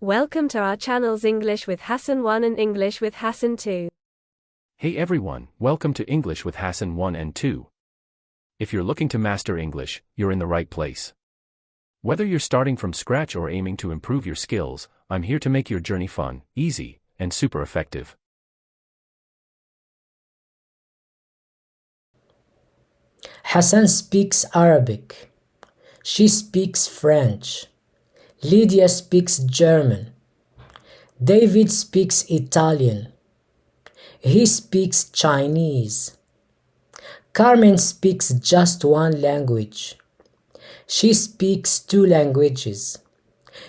Welcome to our channels English with Hassane 1 and English with Hassane 2. Hey everyone, welcome to English with Hassane 1 and 2. If you're looking to master English, you're in the right place. Whether you're starting from scratch or aiming to improve your skills, I'm here to make your journey fun, easy, and super effective. Hassane speaks Arabic. She speaks French. Lydia speaks German. David speaks Italian. He speaks Chinese. Carmen speaks just one language. She speaks two languages.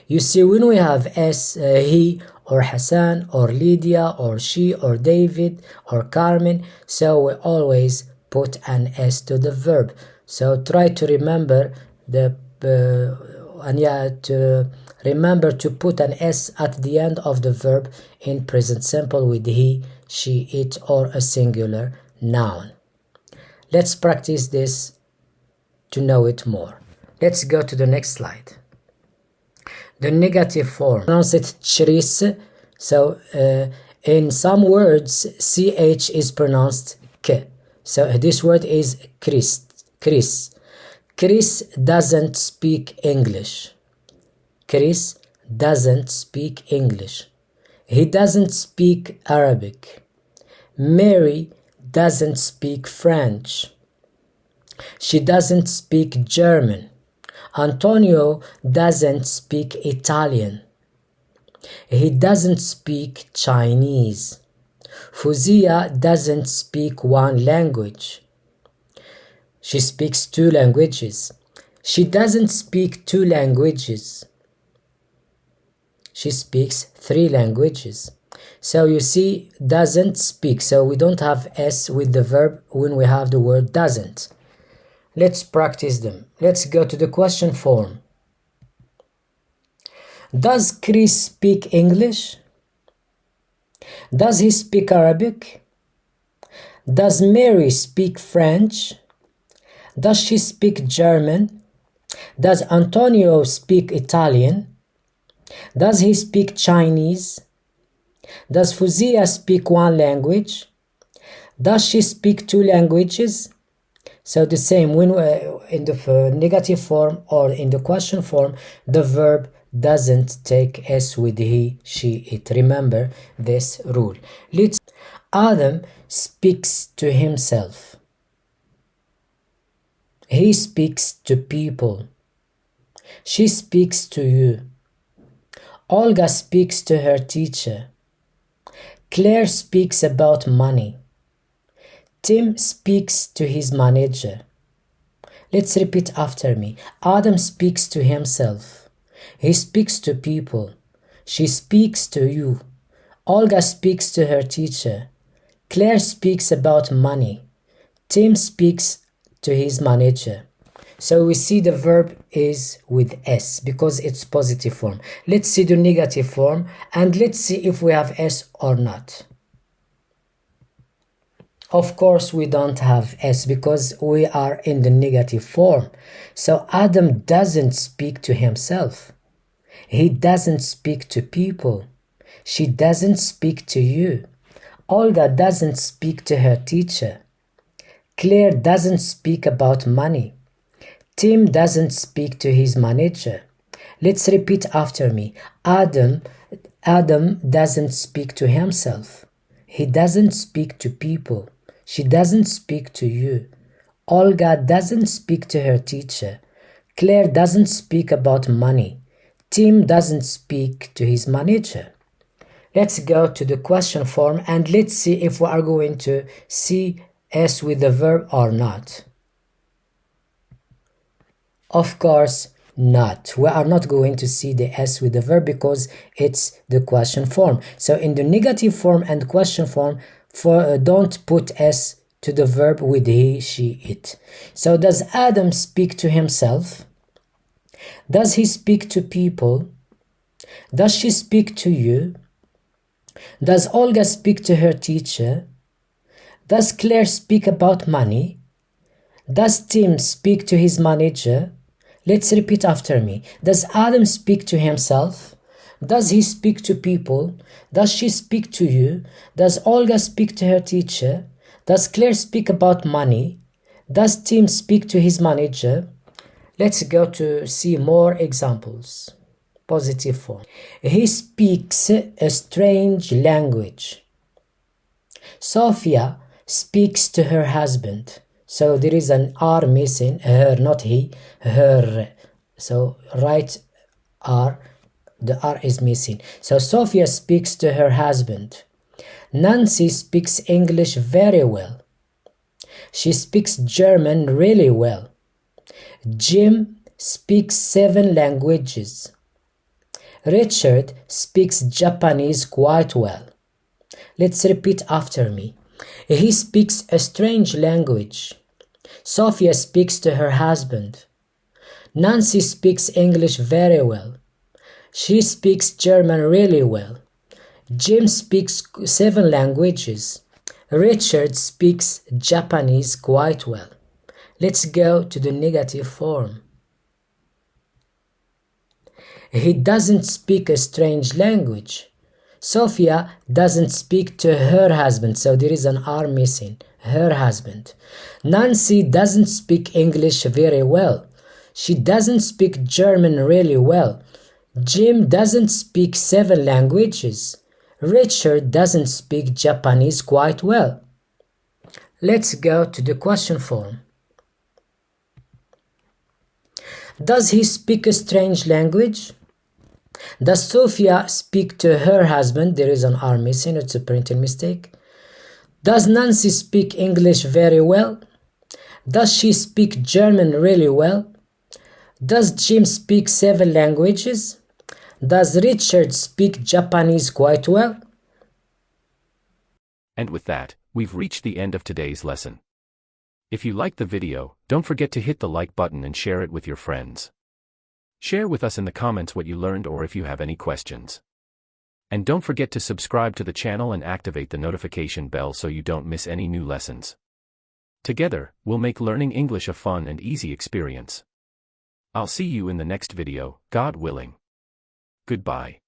You see, when we have S, he, or Hassane, or Lydia, or she, or David, or Carmen, so we always put an S to the verb. So try to remember remember to put an S at the end of the verb in present simple with he, she, it, or a singular noun. Let's practice this to know it more. Let's go to the next slide. The negative form, pronounce it chris. So in some words, ch is pronounced k. So this word is Chris. Chris doesn't speak English. Chris doesn't speak English. He doesn't speak Arabic. Mary doesn't speak French. She doesn't speak German. Antonio doesn't speak Italian. He doesn't speak Chinese. Fuzia doesn't speak one language. She speaks two languages. She doesn't speak two languages. She speaks three languages. So you see, doesn't speak. So we don't have S with the verb when we have the word doesn't. Let's practice them. Let's go to the question form. Does Chris speak English? Does he speak Arabic? Does Mary speak French? Does she speak German? Does Antonio speak Italian? Does he speak Chinese? Does Fuzia speak one language? Does she speak two languages? So the same, when in the negative form or in the question form, the verb doesn't take S with he, she, it. Remember this rule. Adam speaks to himself. He speaks to people. She speaks to you. Olga speaks to her teacher. Claire speaks about money. Tim speaks to his manager. Let's repeat after me. Adam speaks to himself. He speaks to people. She speaks to you. Olga speaks to her teacher. Claire speaks about money. Tim speaks to his manager. So we see the verb is with S because it's positive form. Let's see the negative form and let's see if we have S or not. Of course we don't have S because we are in the negative form. So Adam doesn't speak to himself. He doesn't speak to people. She doesn't speak to you. Olga doesn't speak to her teacher. Claire doesn't speak about money. Tim doesn't speak to his manager. Let's repeat after me. Adam doesn't speak to himself. He doesn't speak to people. She doesn't speak to you. Olga doesn't speak to her teacher. Claire doesn't speak about money. Tim doesn't speak to his manager. Let's go to the question form and let's see if we are going to see S with the verb or not. Of course not. We are not going to see the S with the verb because it's the question form. So in the negative form and question form, don't put S to the verb with he, she, it. So does Adam speak to himself? Does he speak to people? Does she speak to you? Does Olga speak to her teacher? Does Claire speak about money? Does Tim speak to his manager? Let's repeat after me. Does Adam speak to himself? Does he speak to people? Does she speak to you? Does Olga speak to her teacher? Does Claire speak about money? Does Tim speak to his manager? Let's go to see more examples. Positive form. He speaks a strange language. Sophia speaks to her husband. So there is an R missing. Her, not he. Her. So write R. The R is missing. So Sophia speaks to her husband. Nancy speaks English very well. She speaks German really well. Jim speaks 7 languages. Richard speaks Japanese quite well. Let's repeat after me. He speaks a strange language. Sophia speaks to her husband. Nancy speaks English very well. She speaks German really well. Jim speaks 7 languages. Richard speaks Japanese quite well. Let's go to the negative form. He doesn't speak a strange language. Sophia doesn't speak to her husband, so there is an R missing. Her husband. Nancy doesn't speak English very well. She doesn't speak German really well. Jim doesn't speak 7 languages. Richard doesn't speak Japanese quite well. Let's go to the question form. Does he speak a strange language? Does Sophia speak to her husband? There is an R missing. It's a printing mistake. Does Nancy speak English very well? Does she speak German really well? Does Jim speak 7 languages? Does Richard speak Japanese quite well? And with that, we've reached the end of today's lesson. If you liked the video, don't forget to hit the like button and share it with your friends. Share with us in the comments what you learned or if you have any questions. And don't forget to subscribe to the channel and activate the notification bell so you don't miss any new lessons. Together, we'll make learning English a fun and easy experience. I'll see you in the next video, God willing. Goodbye.